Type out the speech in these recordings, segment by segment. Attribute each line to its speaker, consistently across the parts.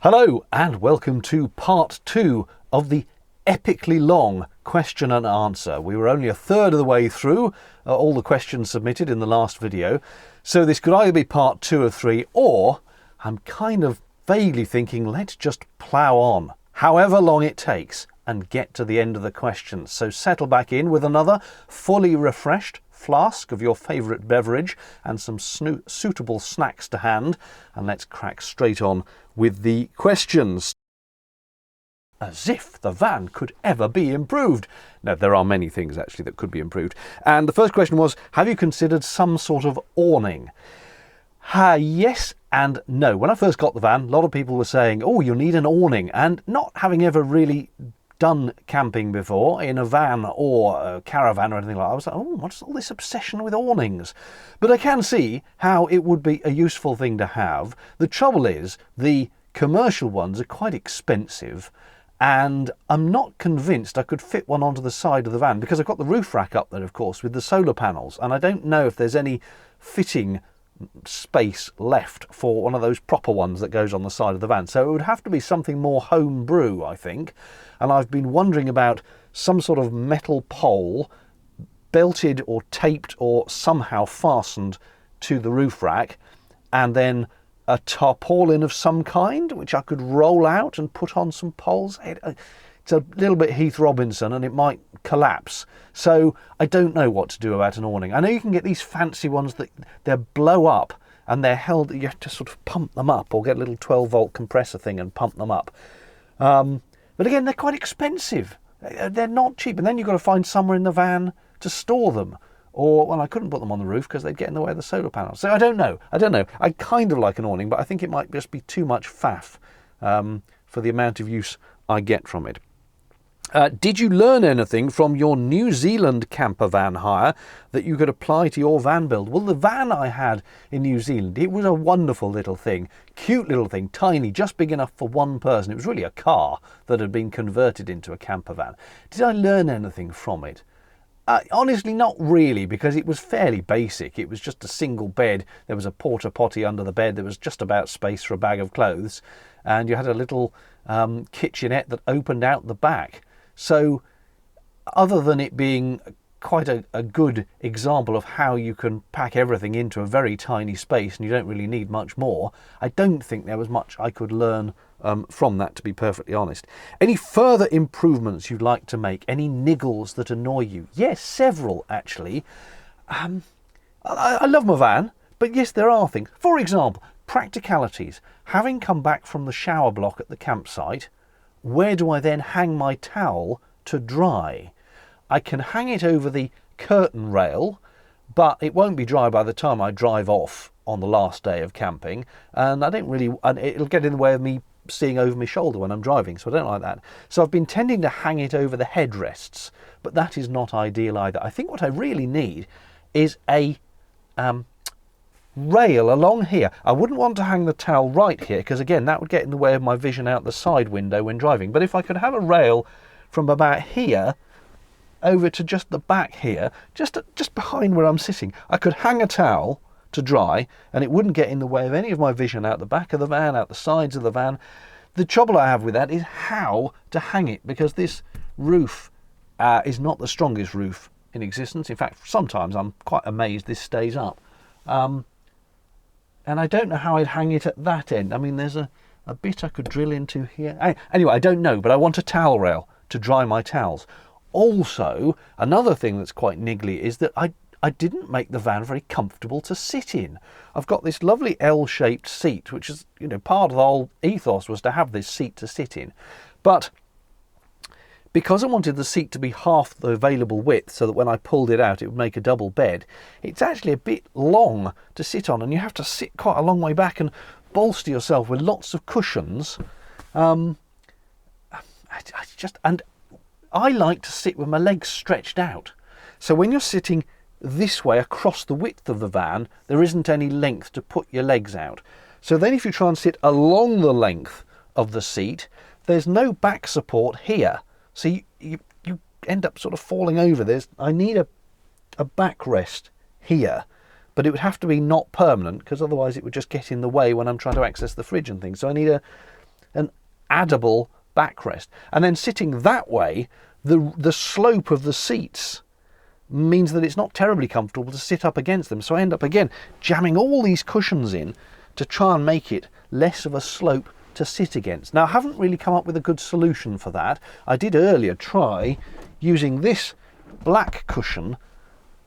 Speaker 1: Hello and welcome to part 2 of the epically long question and answer. We were only a third of the way through all the questions submitted in the last video, so this could either be part 2 or 3, or I'm kind of vaguely thinking let's just plough on, however long it takes, and get to the end of the questions. So settle back in with another fully refreshed flask of your favourite beverage and some suitable snacks to hand, and let's crack straight on with the questions. As if the van could ever be improved. No, there are many things actually that could be improved. And the first question was, have you considered some sort of awning? Yes and no. When I first got the van, a lot of people were saying, oh, you'll need an awning, and not having ever really done camping before in a van or a caravan or anything like that, I was like, oh, what's all this obsession with awnings? But I can see how it would be a useful thing to have. The trouble is the commercial ones are quite expensive, and I'm not convinced I could fit one onto the side of the van because I've got the roof rack up there, of course, with the solar panels, and I don't know if there's any fitting space left for one of those proper ones that goes on the side of the van. So it would have to be something more homebrew, I think. And I've been wondering about some sort of metal pole belted or taped or somehow fastened to the roof rack, and then a tarpaulin of some kind which I could roll out and put on some poles. It's a little bit Heath Robinson and it might collapse. So I don't know what to do about an awning. I know you can get these fancy ones that they blow up and they're held, you have to sort of pump them up or get a little 12-volt compressor thing and pump them up. But again, they're quite expensive. They're not cheap. And then you've got to find somewhere in the van to store them. Or, well, I couldn't put them on the roof because they'd get in the way of the solar panels. So I don't know. I kind of like an awning, but I think it might just be too much faff for the amount of use I get from it. Did you learn anything from your New Zealand camper van hire that you could apply to your van build? Well, the van I had in New Zealand, it was a wonderful little thing, cute little thing, tiny, just big enough for one person. It was really a car that had been converted into a camper van. Did I learn anything from it? Honestly, not really, because it was fairly basic. It was just a single bed. There was a porta potty under the bed. There was just about space for a bag of clothes. And you had a little kitchenette that opened out the back. So other than it being quite a good example of how you can pack everything into a very tiny space and you don't really need much more, I don't think there was much I could learn from that, to be perfectly honest. Any further improvements you'd like to make? Any niggles that annoy you? Yes, several actually. I love my van, but yes, there are things. For example, practicalities. Having come back from the shower block at the campsite, where do I then hang my towel to dry? I can hang it over the curtain rail, but it won't be dry by the time I drive off on the last day of camping, and it'll get in the way of me seeing over my shoulder when I'm driving, so I don't like that. So I've been tending to hang it over the headrests, but that is not ideal either. I think what I really need is a rail along here. I wouldn't want to hang the towel right here because again that would get in the way of my vision out the side window when driving. But if I could have a rail from about here over to just the back here, just behind where I'm sitting, I could hang a towel to dry and it wouldn't get in the way of any of my vision out the back of the van, out the sides of the van. The trouble I have with that is how to hang it, because this roof is not the strongest roof in existence. In fact, sometimes I'm quite amazed this stays up. And I don't know how I'd hang it at that end. I mean, there's a bit I could drill into here. Anyway, I don't know, but I want a towel rail to dry my towels. Also, another thing that's quite niggly is that I didn't make the van very comfortable to sit in. I've got this lovely L-shaped seat, which is, part of the whole ethos was to have this seat to sit in. But because I wanted the seat to be half the available width so that when I pulled it out it would make a double bed, it's actually a bit long to sit on, and you have to sit quite a long way back and bolster yourself with lots of cushions. And I like to sit with my legs stretched out. So when you're sitting this way across the width of the van, there isn't any length to put your legs out. So then if you try and sit along the length of the seat, there's no back support here. So you end up sort of falling over. I need a backrest here, but it would have to be not permanent because otherwise it would just get in the way when I'm trying to access the fridge and things. So I need an addable backrest. And then sitting that way, the slope of the seats means that it's not terribly comfortable to sit up against them. So I end up again jamming all these cushions in to try and make it less of a slope to sit against. Now, I haven't really come up with a good solution for that. I did earlier try using this black cushion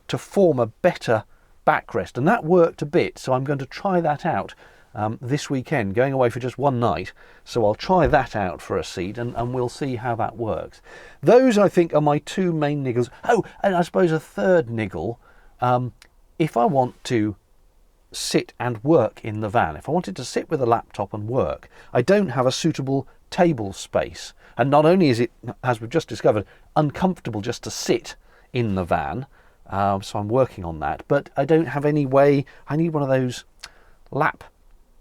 Speaker 1: to form a better backrest, and that worked a bit, so I'm going to try that out this weekend, going away for just one night. So I'll try that out for a seat, and we'll see how that works. Those, I think, are my two main niggles. Oh, and I suppose a third niggle, if I want to sit and work in the van, if I wanted to sit with a laptop and work, I don't have a suitable table space. And not only is it, as we've just discovered, uncomfortable just to sit in the van, so I'm working on that, but I don't have any way. I need one of those lap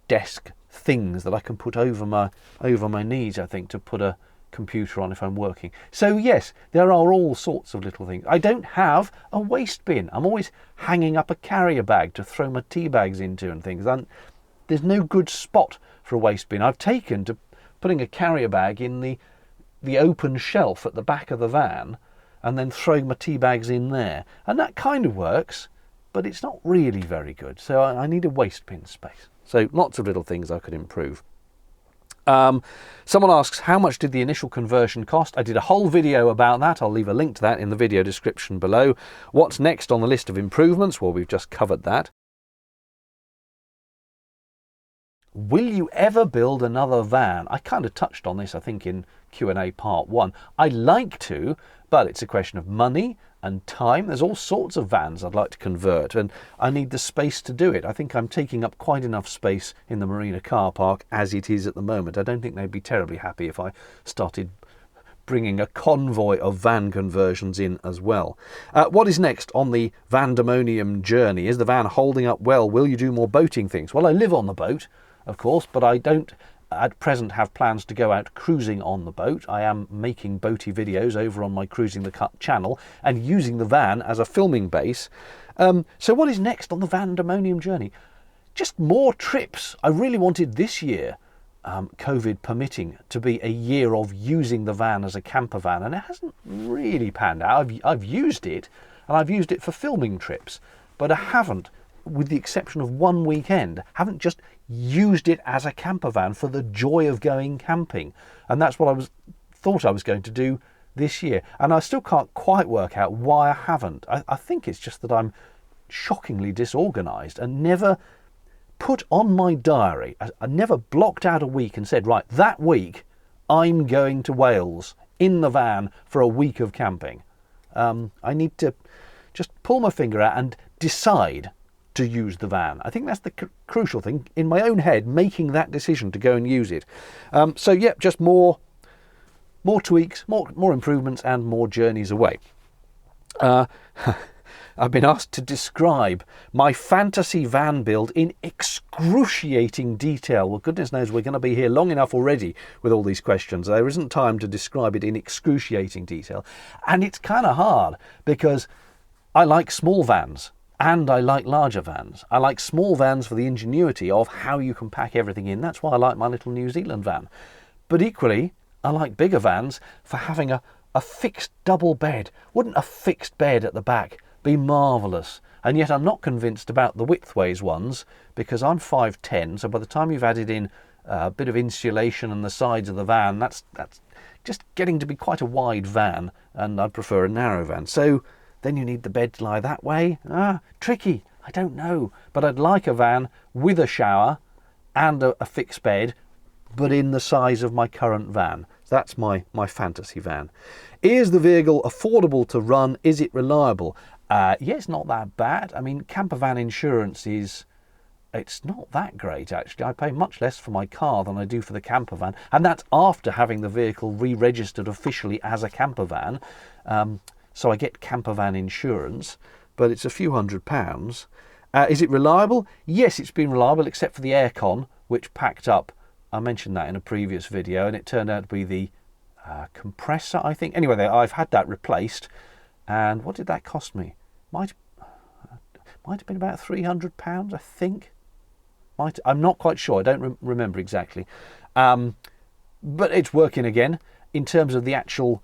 Speaker 1: desk things that I can put over my knees, I think, to put a computer on if I'm working. So yes, there are all sorts of little things. I don't have a waste bin. I'm always hanging up a carrier bag to throw my tea bags into and things. And there's no good spot for a waste bin. I've taken to putting a carrier bag in the open shelf at the back of the van and then throwing my tea bags in there. And that kind of works, but it's not really very good. So I need a waste bin space. So lots of little things I could improve. Someone asks, how much did the initial conversion cost? I did a whole video about that. I'll leave a link to that in the video description below. What's next on the list of improvements? Well, we've just covered that. Will you ever build another van? I kind of touched on this, I think, in Q&A part 1. I'd like to, but it's a question of money and time. There's all sorts of vans I'd like to convert, and I need the space to do it. I think I'm taking up quite enough space in the marina car park as it is at the moment. I don't think they'd be terribly happy if I started bringing a convoy of van conversions in as well. What is next on the Vandemonium journey? Is the van holding up well? Will you do more boating things? Well, I live on the boat, of course, but I don't at present have plans to go out cruising on the boat. I am making boaty videos over on my Cruising the Cut channel and using the van as a filming base. So what is next on the Vandemonium journey? Just more trips. I really wanted this year, COVID permitting, to be a year of using the van as a camper van, and it hasn't really panned out. I've used it, and I've used it for filming trips, but I haven't, with the exception of one weekend, haven't just used it as a camper van for the joy of going camping. And that's what I thought I was going to do this year. And I still can't quite work out why I haven't. I think it's just that I'm shockingly disorganised and never put on my diary. I never blocked out a week and said, right, that week I'm going to Wales in the van for a week of camping. I need to just pull my finger out and decide to use the van. I think that's the crucial thing, in my own head, making that decision to go and use it. So yeah, just more tweaks, more improvements, and more journeys away. I've been asked to describe my fantasy van build in excruciating detail. Well, goodness knows we're going to be here long enough already with all these questions. There isn't time to describe it in excruciating detail. And it's kind of hard because I like small vans. And I like larger vans. I like small vans for the ingenuity of how you can pack everything in. That's why I like my little New Zealand van. But equally, I like bigger vans for having a fixed double bed. Wouldn't a fixed bed at the back be marvellous? And yet I'm not convinced about the widthways ones, because I'm 5'10", so by the time you've added in a bit of insulation and the sides of the van, that's just getting to be quite a wide van, and I'd prefer a narrow van. So then you need the bed to lie that way. Tricky, I don't know. But I'd like a van with a shower and a fixed bed, but in the size of my current van. That's my fantasy van. Is the vehicle affordable to run? Is it reliable? Yeah, it's not that bad. I mean, campervan insurance it's not that great, actually. I pay much less for my car than I do for the campervan, and that's after having the vehicle re-registered officially as a campervan. So I get campervan insurance, but it's a few £100s. Is it reliable? Yes, it's been reliable, except for the aircon, which packed up. I mentioned that in a previous video, and it turned out to be the compressor, I think. Anyway, I've had that replaced, and what did that cost me? Might have been about £300, I think. I'm not quite sure. I don't remember exactly. But it's working again. In terms of the actual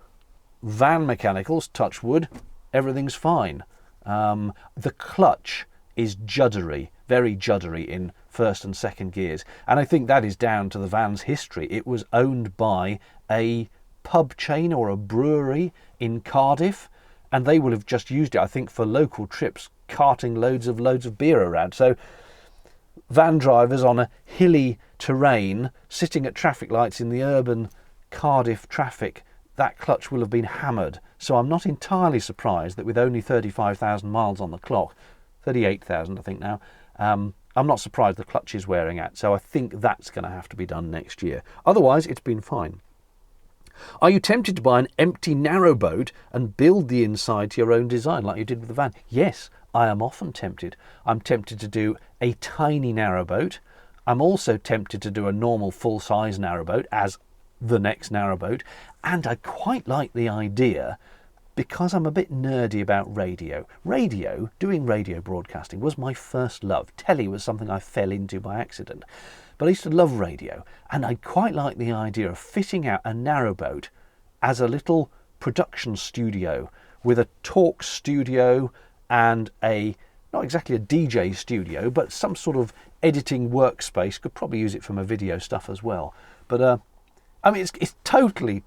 Speaker 1: van mechanicals, touch wood, everything's fine. The clutch is juddery, very juddery in first and second gears. And I think that is down to the van's history. It was owned by a pub chain or a brewery in Cardiff, and they will have just used it, I think, for local trips, carting loads of beer around. So van drivers on a hilly terrain, sitting at traffic lights in the urban Cardiff traffic, that clutch will have been hammered. So I'm not entirely surprised that with only 35,000 miles on the clock, 38,000 I think now, I'm not surprised the clutch is wearing out. So I think that's going to have to be done next year. Otherwise, it's been fine. Are you tempted to buy an empty narrowboat and build the inside to your own design like you did with the van? Yes, I am often tempted. I'm tempted to do a tiny narrowboat. I'm also tempted to do a normal full-size narrowboat as the next narrowboat. And I quite like the idea, because I'm a bit nerdy about radio. Doing radio broadcasting was my first love. Telly was something I fell into by accident. But I used to love radio, and I quite like the idea of fitting out a narrowboat as a little production studio with a talk studio and not exactly a DJ studio, but some sort of editing workspace. Could probably use it for my video stuff as well. But I mean, it's totally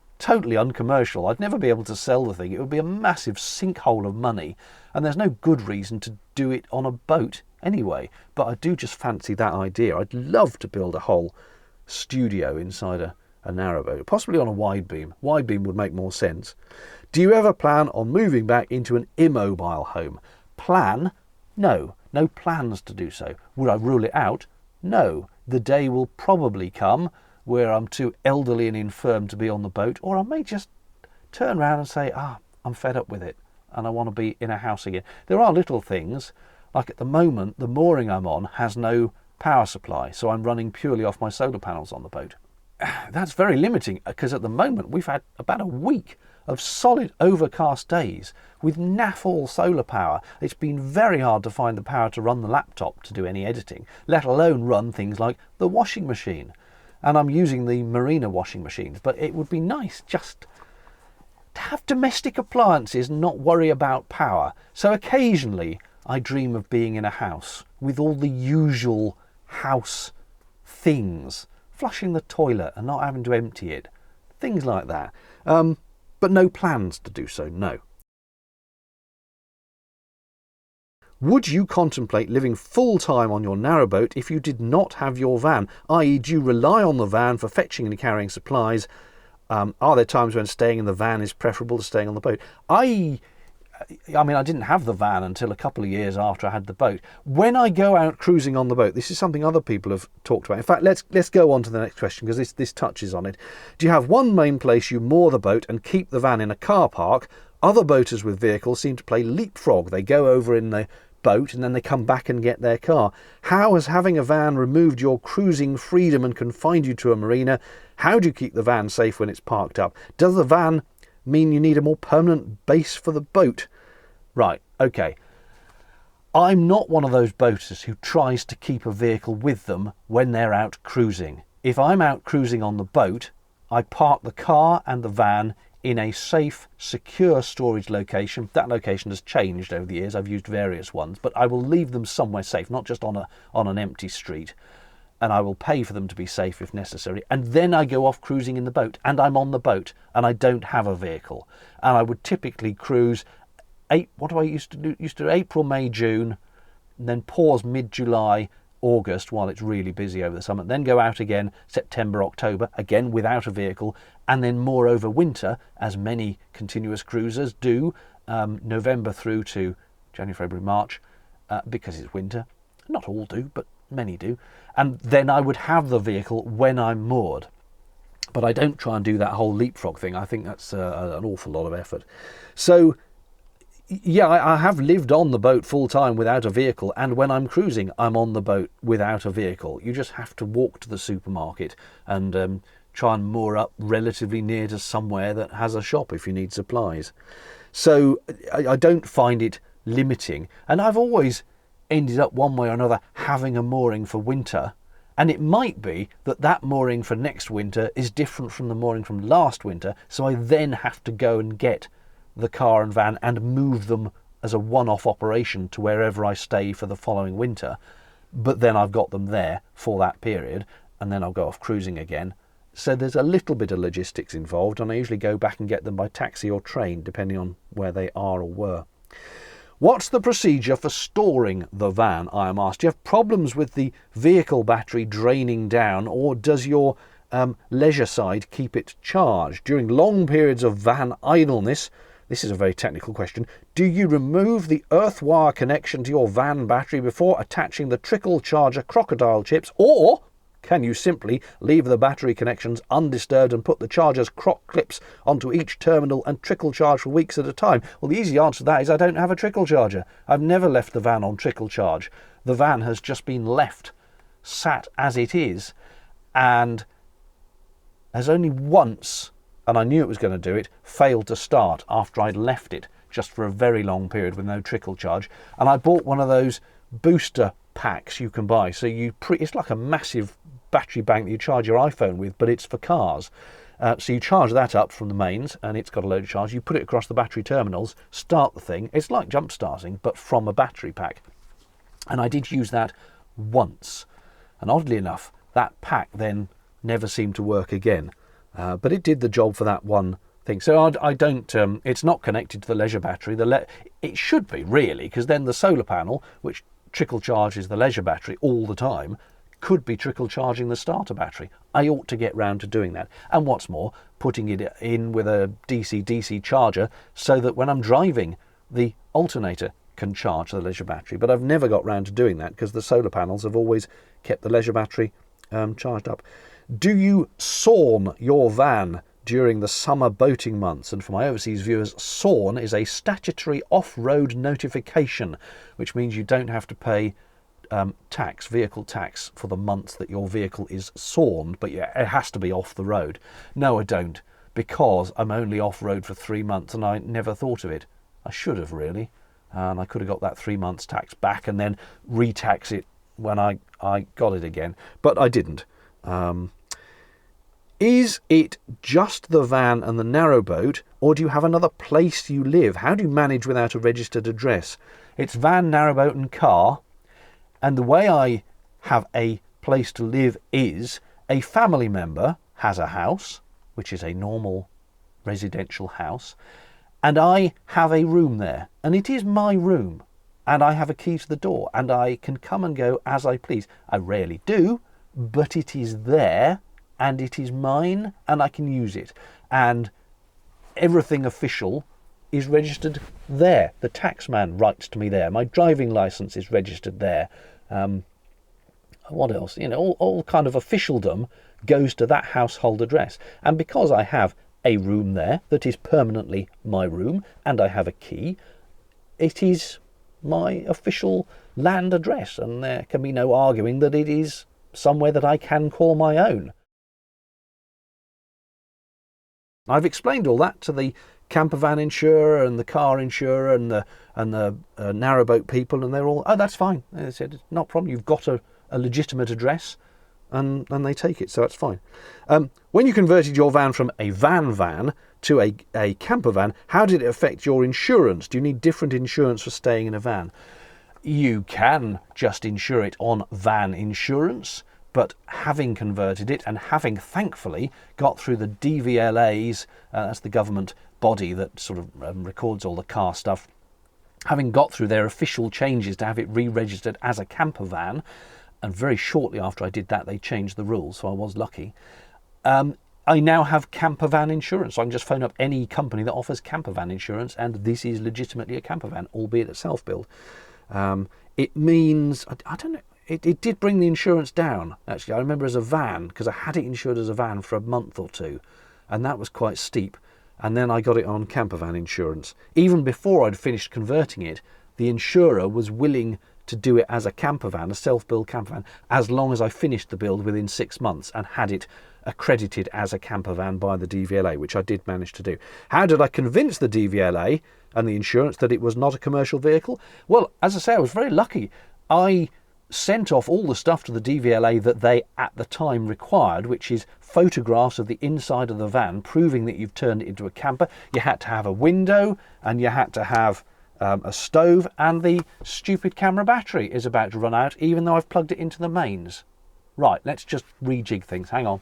Speaker 1: uncommercial. I'd never be able to sell the thing. It would be a massive sinkhole of money, and there's no good reason to do it on a boat anyway. But I do just fancy that idea. I'd love to build a whole studio inside a narrowboat, possibly on a wide beam. Wide beam would make more sense. Do you ever plan on moving back into an immobile home? Plan? No. No plans to do so. Would I rule it out? No. The day will probably come where I'm too elderly and infirm to be on the boat, or I may just turn around and say, I'm fed up with it and I want to be in a house again. There are little things, like at the moment the mooring I'm on has no power supply, so I'm running purely off my solar panels on the boat. That's very limiting, because at the moment we've had about a week of solid overcast days with naff all solar power. It's been very hard to find the power to run the laptop to do any editing, let alone run things like the washing machine. And I'm using the marina washing machines, but it would be nice just to have domestic appliances and not worry about power. So occasionally I dream of being in a house with all the usual house things, flushing the toilet and not having to empty it, things like that. But no plans to do so, no. Would you contemplate living full-time on your narrowboat if you did not have your van? I.e., do you rely on the van for fetching and carrying supplies? Are there times when staying in the van is preferable to staying on the boat? I mean, I didn't have the van until a couple of years after I had the boat. When I go out cruising on the boat, this is something other people have talked about. In fact, let's go on to the next question, because this touches on it. Do you have one main place you moor the boat and keep the van in a car park? Other boaters with vehicles seem to play leapfrog. They go over in the boat and then they come back and get their car. How has having a van removed your cruising freedom and confined you to a marina? How do you keep the van safe when it's parked up? Does the van mean you need a more permanent base for the boat? Right, okay. I'm not one of those boaters who tries to keep a vehicle with them when they're out cruising. If I'm out cruising on the boat, I park the car and the van in a safe, secure storage location. That location has changed over the years. I've used various ones, but I will leave them somewhere safe, not just on an empty street. And I will pay for them to be safe if necessary. And then I go off cruising in the boat, and I'm on the boat, and I don't have a vehicle. And I would typically cruise, what do I used to do? Used to do April, May, June, and then pause mid-July, August while it's really busy over the summer, then go out again September, October, again without a vehicle, and then more over winter, as many continuous cruisers do, November through to January, February, March, because it's winter. Not all do, but many do. And then I would have the vehicle when I'm moored. But I don't try and do that whole leapfrog thing. I think that's an awful lot of effort. So yeah, I have lived on the boat full time without a vehicle, and when I'm cruising, I'm on the boat without a vehicle. You just have to walk to the supermarket and try and moor up relatively near to somewhere that has a shop if you need supplies. So I don't find it limiting, and I've always ended up one way or another having a mooring for winter And it might be that that mooring for next winter is different from the mooring from last winter, so I then have to go and get the car and van and move them as a one-off operation to wherever I stay for the following winter. But then I've got them there for that period, and then I'll go off cruising again. So there's a little bit of logistics involved, and I usually go back and get them by taxi or train, depending on where they are or were. What's the procedure for storing the van, I am asked? Do you have problems with the vehicle battery draining down, or does your leisure side keep it charged? During long periods of van idleness, this is a very technical question, do you remove the earth wire connection to your van battery before attaching the trickle charger crocodile chips, or can you simply leave the battery connections undisturbed and put the charger's croc clips onto each terminal and trickle charge for weeks at a time? Well, the easy answer to that is I don't have a trickle charger. I've never left the van on trickle charge. The van has just been left sat as it is, and has only once, and I knew it was going to do it, failed to start after I'd left it just for a very long period with no trickle charge. And I bought one of those booster packs you can buy. So it's like a massive battery bank that you charge your iPhone with, but it's for cars. So you charge that up from the mains, and it's got a load of charge. You put it across the battery terminals, start the thing. It's like jump starting, but from a battery pack. And I did use that once. And oddly enough, that pack then never seemed to work again. But it did the job for that one thing. So I don't, it's not connected to the leisure battery. It should be, really, because then the solar panel, which trickle charges the leisure battery all the time, could be trickle charging the starter battery. I ought to get round to doing that. And what's more, putting it in with a DC-DC charger so that when I'm driving, the alternator can charge the leisure battery. But I've never got round to doing that because the solar panels have always kept the leisure battery charged up. Do you SORN your van during the summer boating months? And for my overseas viewers, SORN is a statutory off-road notification, which means you don't have to pay vehicle tax for the months that your vehicle is SORNed, but yeah, it has to be off the road. No, I don't, because I'm only off-road for 3 months and I never thought of it. I should have, really, and I could have got that 3 months tax back and then re-tax it when I got it again, but I didn't. Is it just the van and the narrowboat, or do you have another place you live? How do you manage without a registered address? It's van, narrowboat and car. And the way I have a place to live is a family member has a house, which is a normal residential house, and I have a room there. And it is my room. And I have a key to the door. And I can come and go as I please. I rarely do, but it is there. And it is mine, and I can use it. And everything official is registered there. The taxman writes to me there. My driving licence is registered there. What else? All kind of officialdom goes to that household address. And because I have a room there that is permanently my room, and I have a key, it is my official land address, and there can be no arguing that it is somewhere that I can call my own. I've explained all that to the campervan insurer and the car insurer and the narrowboat people, and they're all, oh, that's fine. They said, not a problem, you've got a legitimate address, and they take it, so that's fine. When you converted your van from a van to a campervan, how did it affect your insurance? Do you need different insurance for staying in a van? You can just insure it on van insurance, but having converted it and having thankfully got through the DVLAs, that's the government body that sort of records all the car stuff, having got through their official changes to have it re-registered as a camper van, and very shortly after I did that they changed the rules, so I was lucky, I now have campervan insurance. So I can just phone up any company that offers campervan insurance, and this is legitimately a campervan, albeit a self-build. It means, I don't know, it did bring the insurance down, actually. I remember as a van, because I had it insured as a van for a month or two, and that was quite steep. And then I got it on campervan insurance. Even before I'd finished converting it, the insurer was willing to do it as a campervan, a self-build campervan, as long as I finished the build within 6 months and had it accredited as a campervan by the DVLA, which I did manage to do. How did I convince the DVLA and the insurance that it was not a commercial vehicle? Well, as I say, I was very lucky. I sent off all the stuff to the DVLA that they at the time required, which is photographs of the inside of the van proving that you've turned it into a camper. You had to have a window and you had to have a stove, and the stupid camera battery is about to run out even though I've plugged it into the mains. Right, let's just rejig things. Hang on.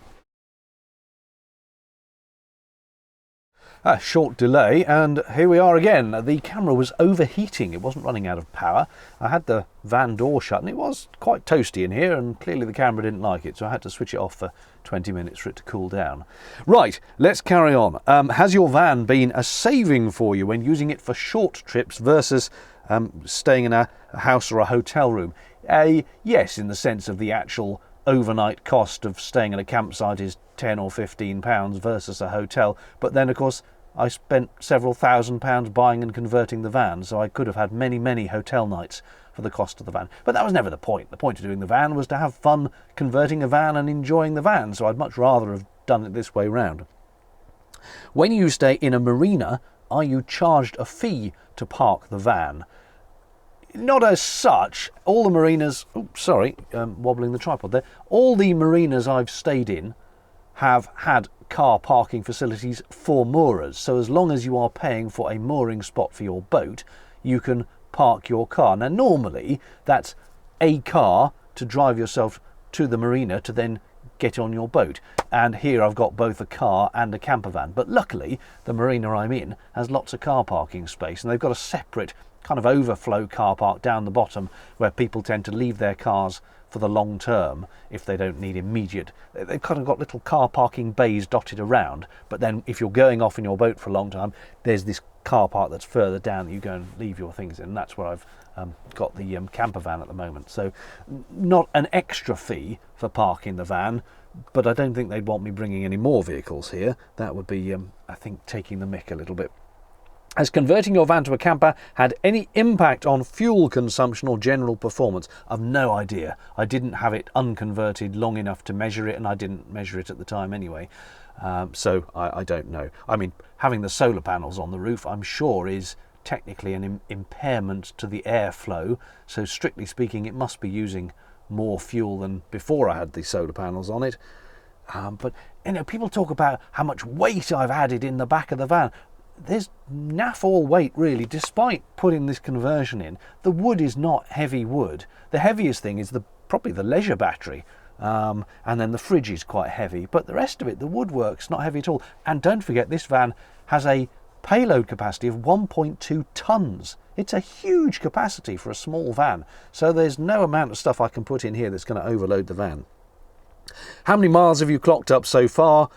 Speaker 1: A short delay, and here we are again. The camera was overheating. It wasn't running out of power. I had the van door shut and it was quite toasty in here, and clearly the camera didn't like it, so I had to switch it off for 20 minutes for it to cool down. Right, let's carry on. Has your van been a saving for you when using it for short trips versus staying in a house or a hotel room? Yes, in the sense of the actual overnight cost of staying at a campsite is £10 or £15 versus a hotel, but then of course I spent several £1,000s buying and converting the van, so I could have had many hotel nights for the cost of the van. But that was never the point. The point of doing the van was to have fun converting a van and enjoying the van, so I'd much rather have done it this way round. When you stay in a marina, are you charged a fee to park the van? Not as such. All the marinas, wobbling the tripod there. All the marinas I've stayed in have had car parking facilities for moorers. So as long as you are paying for a mooring spot for your boat, you can park your car. Now normally that's a car to drive yourself to the marina to then get on your boat. And here I've got both a car and a camper van. But luckily the marina I'm in has lots of car parking space, and they've got a separate kind of overflow car park down the bottom where people tend to leave their cars for the long term if they don't need immediate. They've kind of got little car parking bays dotted around, but then if you're going off in your boat for a long time, there's this car park that's further down that you go and leave your things in, and that's where I've got the camper van at the moment. So not an extra fee for parking the van, but I don't think they'd want me bringing any more vehicles here. That would be I think taking the mick a little bit. Has converting your van to a camper had any impact on fuel consumption or general performance? I've no idea. I didn't have it unconverted long enough to measure it, and I didn't measure it at the time anyway. So I don't know. I mean, having the solar panels on the roof, I'm sure, is technically an impairment to the airflow. So strictly speaking, it must be using more fuel than before I had the solar panels on it. But you know, people talk about how much weight I've added in the back of the van. There's naff all weight really. Despite putting this conversion in, the wood is not heavy wood. The heaviest thing is probably the leisure battery, and then the fridge is quite heavy, but the rest of it, the woodwork's not heavy at all. And don't forget, this van has a payload capacity of 1.2 tons. It's a huge capacity for a small van, so there's no amount of stuff I can put in here that's going to overload the van. How many miles have you clocked up so far?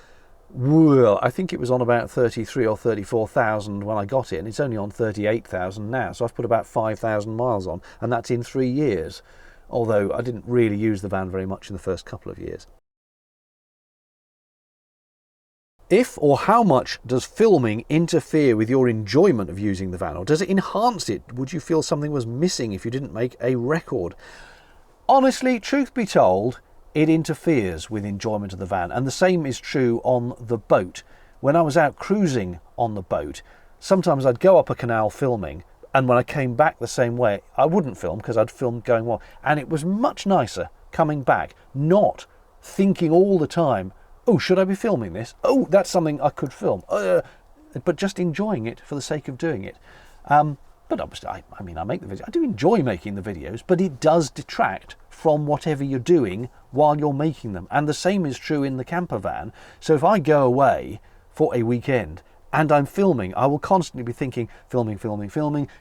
Speaker 1: Well, I think it was on about 33 or 34,000 when I got it, and it's only on 38,000 now, so I've put about 5,000 miles on, and that's in 3 years, although I didn't really use the van very much in the first couple of years. If or how much does filming interfere with your enjoyment of using the van, or does it enhance it? Would you feel something was missing if you didn't make a record? Honestly, truth be told, it interferes with enjoyment of the van, and the same is true on the boat. When I was out cruising on the boat, sometimes I'd go up a canal filming, and when I came back the same way, I wouldn't film because I'd filmed going well, and it was much nicer coming back, not thinking all the time, oh, should I be filming this? Oh, that's something I could film. But just enjoying it for the sake of doing it. But obviously, I mean, I make the videos. I do enjoy making the videos, but it does detract from whatever you're doing while you're making them. And the same is true in the camper van. So if I go away for a weekend and I'm filming, I will constantly be thinking, filming.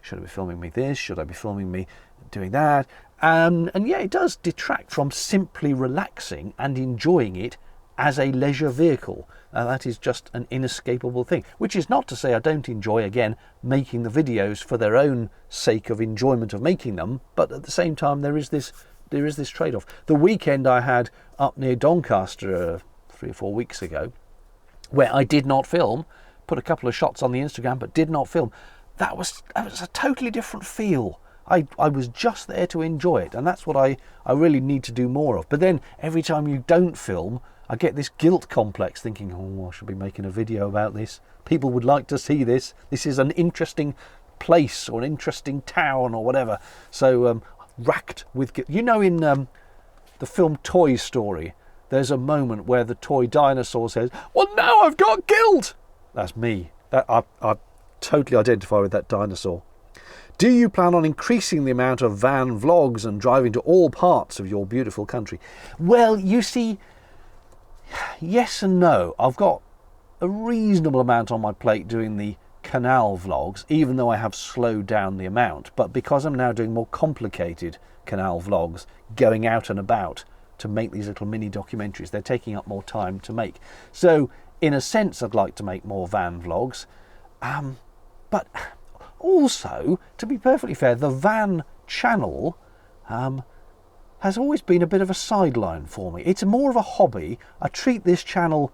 Speaker 1: Should I be filming me this? Should I be filming me doing that? And yeah, it does detract from simply relaxing and enjoying it as a leisure vehicle. That is just an inescapable thing, which is not to say I don't enjoy, again, making the videos for their own sake of enjoyment of making them, but at the same time there is this trade-off. The weekend I had up near Doncaster 3 or 4 weeks ago, where I did not film, put a couple of shots on the Instagram but did not film, that was a totally different feel. I was just there to enjoy it, and that's what I really need to do more of. But then every time you don't film, I get this guilt complex thinking, oh, I should be making a video about this. People would like to see this. This is an interesting place or an interesting town or whatever. So racked with guilt. You know, in the film Toy Story, there's a moment where the toy dinosaur says, "Well, now I've got guilt." That's me. I totally identify with that dinosaur. Do you plan on increasing the amount of van vlogs and driving to all parts of your beautiful country? Well, you see, yes and no. I've got a reasonable amount on my plate doing the canal vlogs, even though I have slowed down the amount. But because I'm now doing more complicated canal vlogs, going out and about to make these little mini documentaries, they're taking up more time to make. So in a sense, I'd like to make more van vlogs. But also, to be perfectly fair, the van channel has always been a bit of a sideline for me. It's more of a hobby. I treat this channel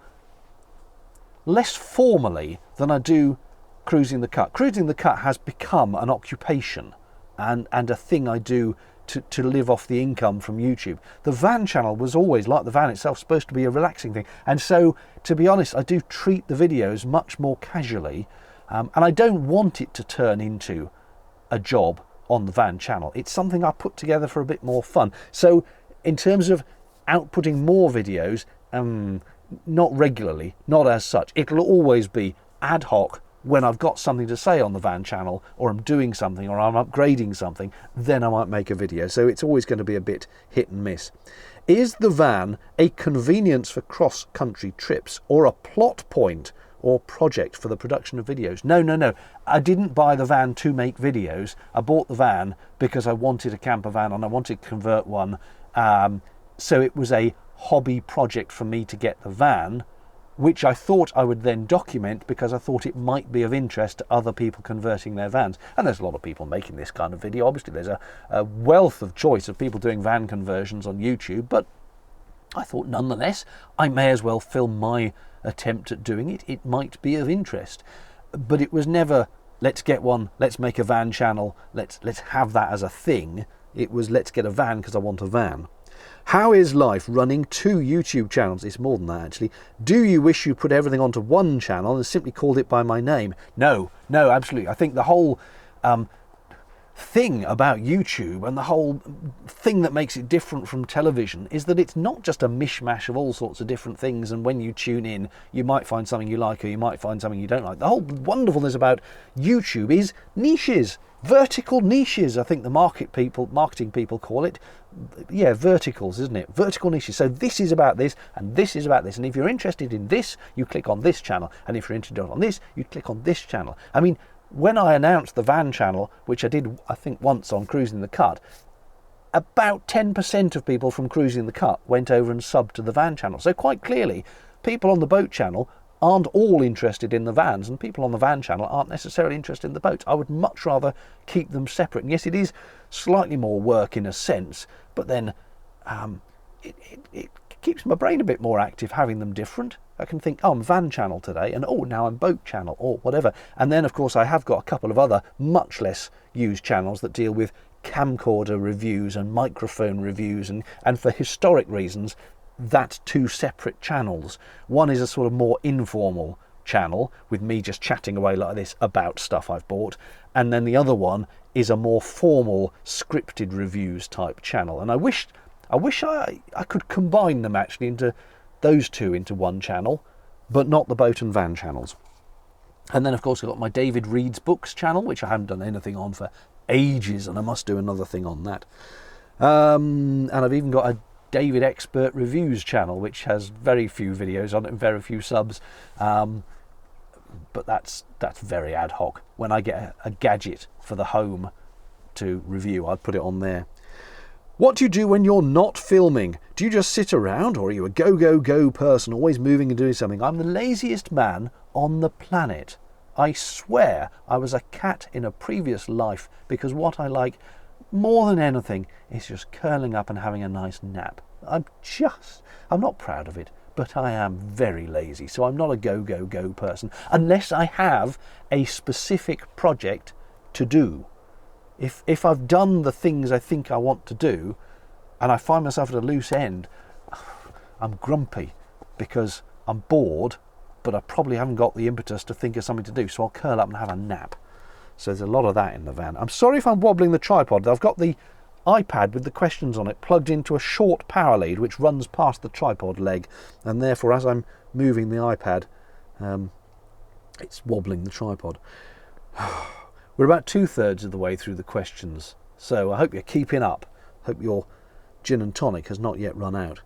Speaker 1: less formally than I do Cruising the Cut. Cruising the Cut has become an occupation and a thing I do to live off the income from YouTube. The van channel was always, like the van itself, supposed to be a relaxing thing. And so, to be honest, I do treat the videos much more casually. And I don't want it to turn into a job on the van channel. It's something I put together for a bit more fun. So in terms of outputting more videos, not regularly, not as such. It'll always be ad hoc when I've got something to say on the van channel, or I'm doing something, or I'm upgrading something, then I might make a video. So it's always going to be a bit hit and miss. Is the van a convenience for cross-country trips or a plot point or project for the production of videos? No. I didn't buy the van to make videos. I bought the van because I wanted a camper van and I wanted to convert one. So it was a hobby project for me to get the van, which I thought I would then document because I thought it might be of interest to other people converting their vans. And there's a lot of people making this kind of video. Obviously, there's a wealth of choice of people doing van conversions on YouTube, but I thought nonetheless, I may as well film my attempt at doing it. It might be of interest. But it was never, let's get one, let's make a van channel, let's have that as a thing. It was, let's get a van because I want a van. How is life running two YouTube channels? It's more than that, actually. Do you wish you put everything onto one channel and simply called it by my name? No, absolutely. I think the whole thing about YouTube and the whole thing that makes it different from television is that it's not just a mishmash of all sorts of different things, and when you tune in you might find something you like or you might find something you don't like. The whole wonderfulness about YouTube is niches, vertical niches. I think the marketing people call it, yeah, verticals, isn't it? Vertical niches. So this is about this and this is about this, and if you're interested in this you click on this channel, and if you're interested on this you click on this channel. I mean, when I announced the van channel, which I did I think once on Cruising the Cut, about 10% of people from Cruising the Cut went over and subbed to the van channel. So quite clearly people on the boat channel aren't all interested in the vans, and people on the van channel aren't necessarily interested in the boats. I would much rather keep them separate. And yes, it is slightly more work in a sense, but then it keeps my brain a bit more active having them different. I can think, oh, I'm van channel today, and oh, now I'm boat channel, or whatever. And then, of course, I have got a couple of other much less used channels that deal with camcorder reviews and microphone reviews, and for historic reasons, that's two separate channels. One is a sort of more informal channel with me just chatting away like this about stuff I've bought, and then the other one is a more formal scripted reviews type channel. And I wish I could combine them actually into those two into one channel, but not the boat and van channels. And then of course I've got my David Reads Books channel, which I haven't done anything on for ages, and I must do another thing on that. And I've even got a David Expert Reviews channel, which has very few videos on it and very few subs, but that's very ad hoc. When I get a gadget for the home to review, I'd put it on there. What do you do when you're not filming? Do you just sit around, or are you a go person, always moving and doing something? I'm the laziest man on the planet. I swear I was a cat in a previous life, because what I like more than anything is just curling up and having a nice nap. I'm not proud of it, but I am very lazy, so I'm not a go person, unless I have a specific project to do. If I've done the things I think I want to do, and I find myself at a loose end, I'm grumpy because I'm bored, but I probably haven't got the impetus to think of something to do, so I'll curl up and have a nap. So there's a lot of that in the van. I'm sorry if I'm wobbling the tripod. I've got the iPad with the questions on it plugged into a short power lead which runs past the tripod leg, and therefore as I'm moving the iPad it's wobbling the tripod. We're about 2/3 of the way through the questions, so I hope you're keeping up. Hope your gin and tonic has not yet run out.